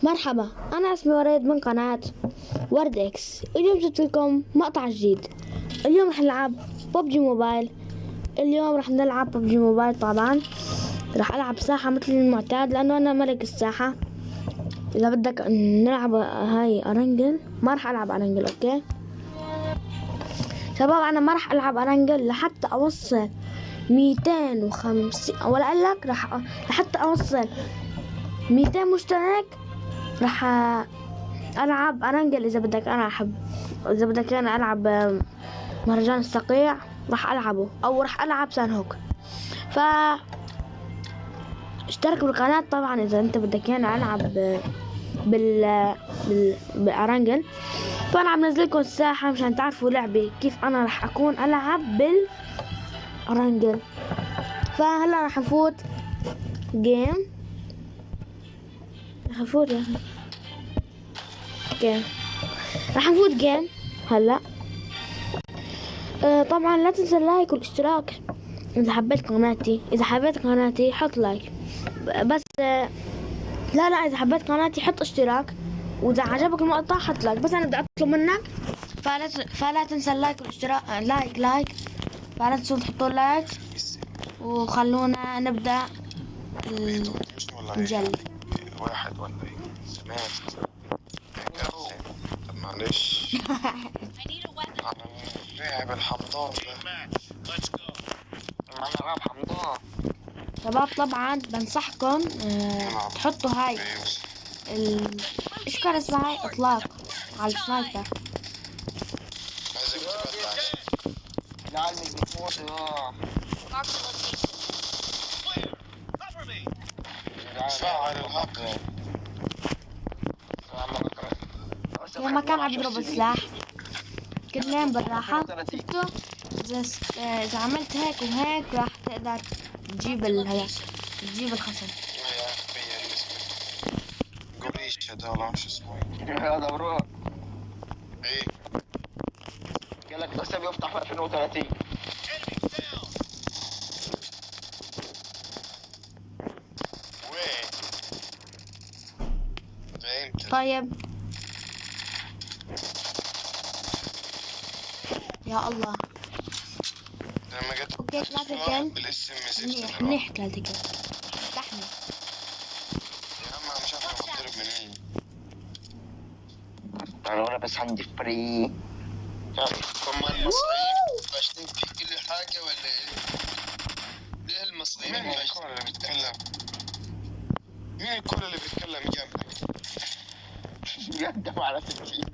مرحبا، أنا اسمي وريد من قناة ورد إكس. اليوم جبت لكم مقطع جديد. اليوم رح نلعب ببجي موبايل. اليوم رح نلعب ببجي موبايل. طبعا رح ألعب ساحة مثل المعتاد لأنه أنا ملك الساحة. إذا بدك نلعب هاي أرنجل، ما رح ألعب أرنجل. أوكي شباب، أنا ما رح ألعب أرنجل لحتى أوصل 250، ولا أقول لك لحتى أوصل 200 مشترك رح ألعب أرنجل. إذا بدك أنا ألعب مهرجان الصقيع رح ألعبه، أو رح ألعب سان هوك. اشترك بالقناة طبعا إذا أنت بدك أنا ألعب بالأرنجل. فأنا عم نزلكم الساحة مشان تعرفوا لعبي كيف أنا رح أكون ألعب بالأرنجل. فهلا رح نفوت جيم. رح نفوت جيم هلا. طبعا لا تنسى اللايك والاشتراك اذا حبيت قناتي حط لايك بس. لا اذا حبيت قناتي حط اشتراك، واذا عجبك المقطع حط لايك. بس انا بدي اطلب منك فلا تنسى اللايك والاشتراك. لايك فلا تنسوا تحطوا لايك، وخلونا نبدا نجلي. واحد ولا ايه؟ سمعت. طب معلش. لعب الحمضان ده. انا العب حمضان. شباب طبعا بنصحكم تحطوا هاي ايش كان اسمها هاي اطلاق على السنايبر. لعلمك بتموت. فعل الحق. ما كان عم يضرب السلاح كلين بالراحة. شفتوا إذا عملت هيك وهيك راح تقدر تجيب تجيب الخصم. قريش هذا والله شو اسمه هذا برو. ايه قال لك الحساب يفتح في 2030. وين؟ طيب يا الله. لما جت اوكي طلعت الكل منيح. كلت الكل افتحني يا عم. مش عارف اضرب منين. انا بس عندي فري. هم المصريين فاشلين في كل حاجه ولا ايه؟ ليه المصريين مين الكل اللي بيتكلم؟ مين الكل اللي بيتكلم جنبك؟ يقدم على 60.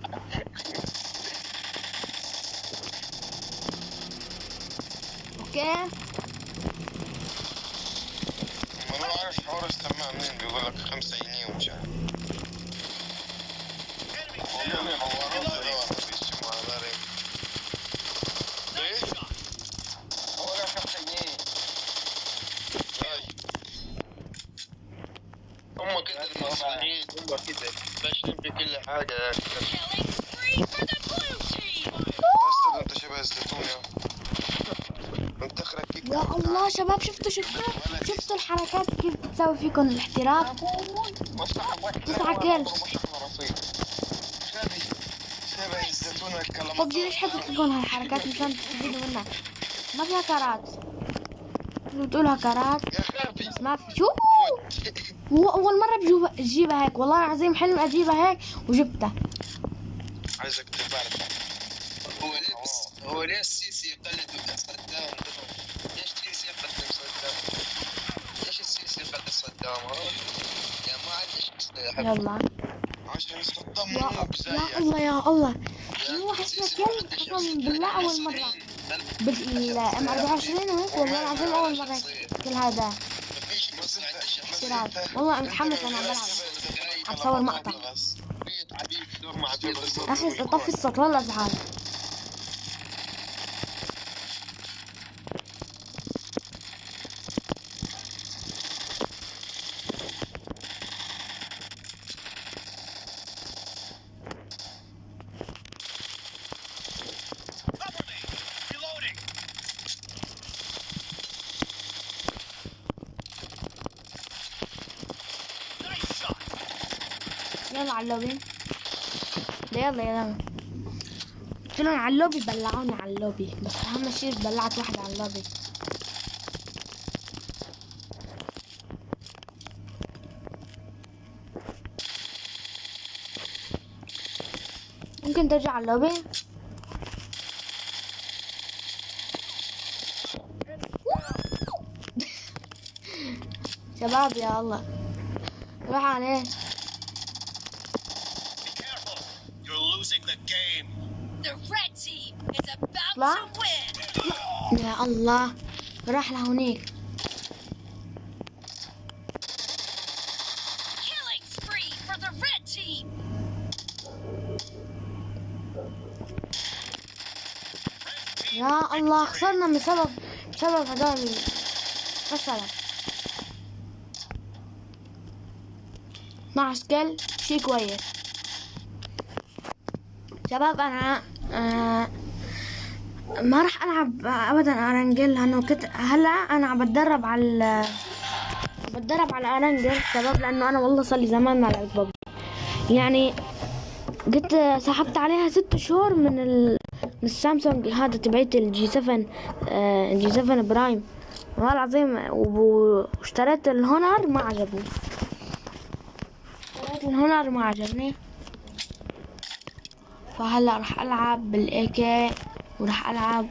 اوكي. ما انا عارف حوار السماعه منين. بيقول لك 5 جنيه ومش عارف. هم كده المصريين، هم كده فاشلين في كل حاجة يا أخي. بس أنت شبه الزيتون أنت خركيك. يا الله شباب، شفتوا الحركات كيف بتسوي فيكم الاحتراق. كل شبه الزيتون الكلام. ببجي ليش حطت لكم هاي الحركات مشان تستفيدوا منها؟ ما فيها كارات. بتقولها كارات بس ما في. شو هو اول مره بجيبها هيك. والله العظيم حلم اجيبها هيك وجبتها. عايزك تعرف هو ليه السيسي يقلد صدام؟ ليش السيسي يقلد صدام؟ ليش السيسي يقلد صدام؟ يا ما عندي يلا عشان صدام موب زيك. يا الله يا الله. هو حسنا كلب قسم بالله اول مره بالام 24 وهيك. والله العظيم اول مره كل هذا احتراف. والله متحمس انا عم بلعب، عم بصور مقطع. اخي طفي الصوت والله ازعاج. يلا على اللوبي. ده يلا يلا. قلت لهم على اللوبي بلعوني على اللوبي، بس اهم شيء بلعت واحد على اللوبي. ممكن ترجع على اللوبي؟ شباب يا الله روح عليه. The red team is about لا. to win. يا الله راح لهونيك. Killing spree for the red team. يا الله خسرنا بسبب هذول مثلا 12 كل شي كويس. شباب انا ما راح العب ابدا ارنجل لانه هلا انا عم بتدرب على ارنجل شباب، لانه انا والله صار لي زمان ما لعبت ببجي. يعني قلت سحبت عليها 6 شهور من السامسونج هذا تبعت الجي 7 جي 7 برايم والله العظيم، واشتريت الهونر ما عجبني. فهلا راح العب بالاي وراح العب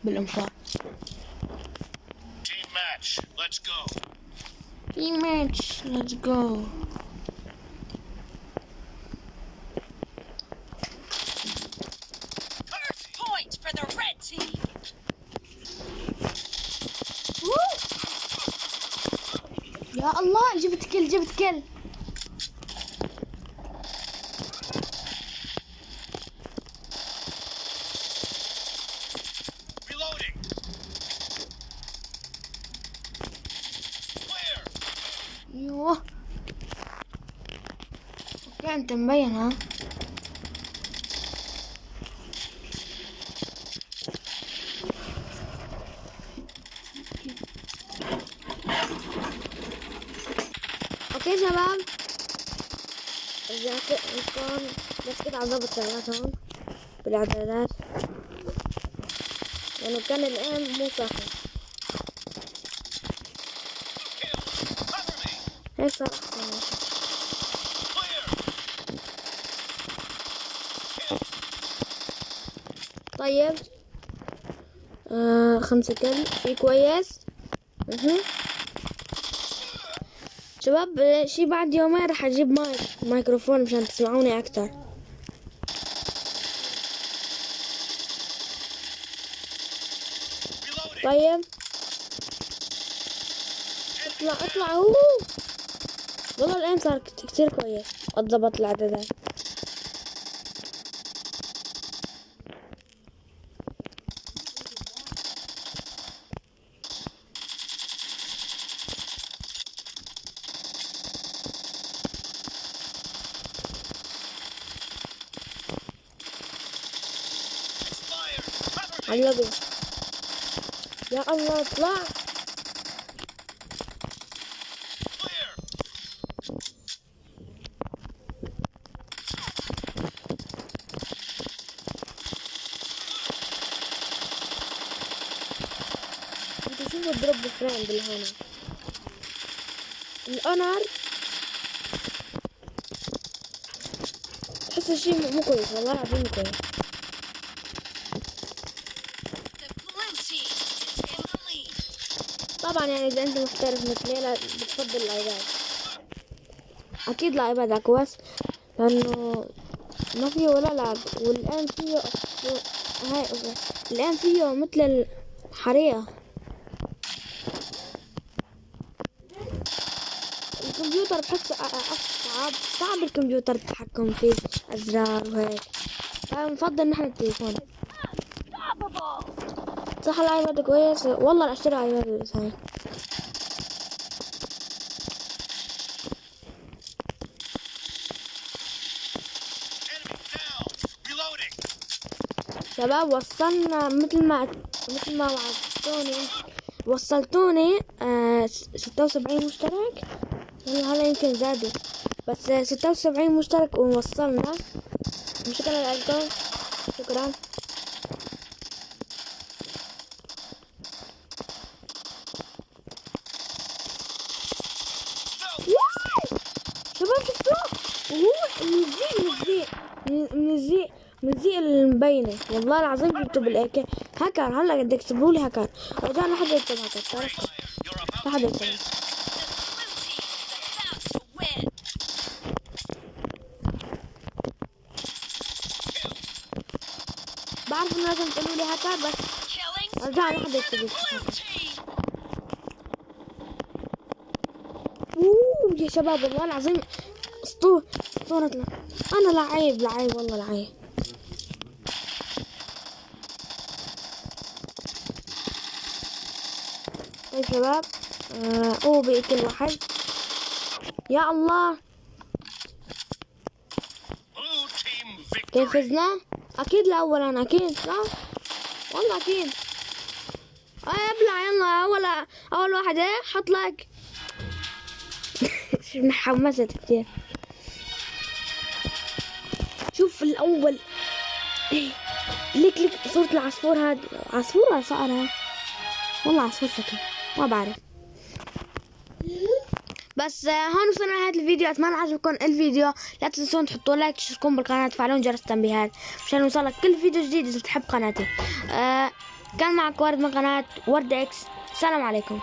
بالانفاق. Team match. Let's go. Let's go. First point for the red team. يا الله جبت كل. Reloading. Clear. ايوه اوكي انت مبين ها. اوكي شباب رجعت لكم بس كده عضبط شغلات هون بالاعدادات لانه كان الام مو صح Cover me. هيك صار. Clear. طيب 5 كل شي كويس. شباب شي بعد يومين راح اجيب مايكروفون مشان تسمعوني اكتر. Reloading. طيب اطلع والله الان صار كتير كويس اتضبط الاعدادات. Expired. Cover me. علقي يا الله اطلع. Clear. انتوا شوفوا الدروب فريند اللي هنا الاونر تحس الشي مو كويس والله العظيم مو كويس. The blue team is in the lead. طبعا يعني اذا انت محترف مثلي لا بتفضل الايباد، اكيد الايباد اكوس لانه ما فيه ولا لاج، والان فيه هاي الان فيه مثل الحريقة. الكمبيوتر بحس صعب الكمبيوتر التحكم فيه ازرار وهيك، فمفضل نحن التليفون. صح الايباد كويس والله اشتري ايباد ثاني. Enemy down. Reloading. شباب وصلنا مثل ما وعدتوني وصلتوني 76 مشترك. والله هلا يمكن زادوا، بس 76 مشترك ووصلنا. شكرا لكم، شكرا. شباب شفتوه؟ وهو من الزي المبينة. والله العظيم جبته بالاكل. هاكر هلا بدك تكتبوا لي هاكر. رجعنا حدا يكتب هاكر. تعرف You're about ما حدا يكتب. بعرف انه لازم تقولوا لي هاكر، بس Killing رجعنا spree حدا for the يكتب. blue team. اوه يا شباب والله العظيم اسطورة. انا لعيب والله لعيب. طيب شباب، اوه بقتل واحد. يا الله blue team كيف victory. فزنا؟ اكيد الاول انا، اكيد صح؟ والله اكيد. ابلع يلا. اول واحد حط لايك. حمست كتير. شوف الاول ليك صورة العصفور. هاد عصفور ولا صقر هاد؟ والله عصفور شكله ما بعرف. بس هون وصلنا لنهاية الفيديو. اتمنى عجبكم الفيديو. لا تنسون تحطوا لايك، تشتركون بالقناة، تفعلون جرس التنبيهات مشان يوصلك كل فيديو جديد اذا بتحب قناتي. كان معك ورد من قناة ورد اكس. السلام عليكم.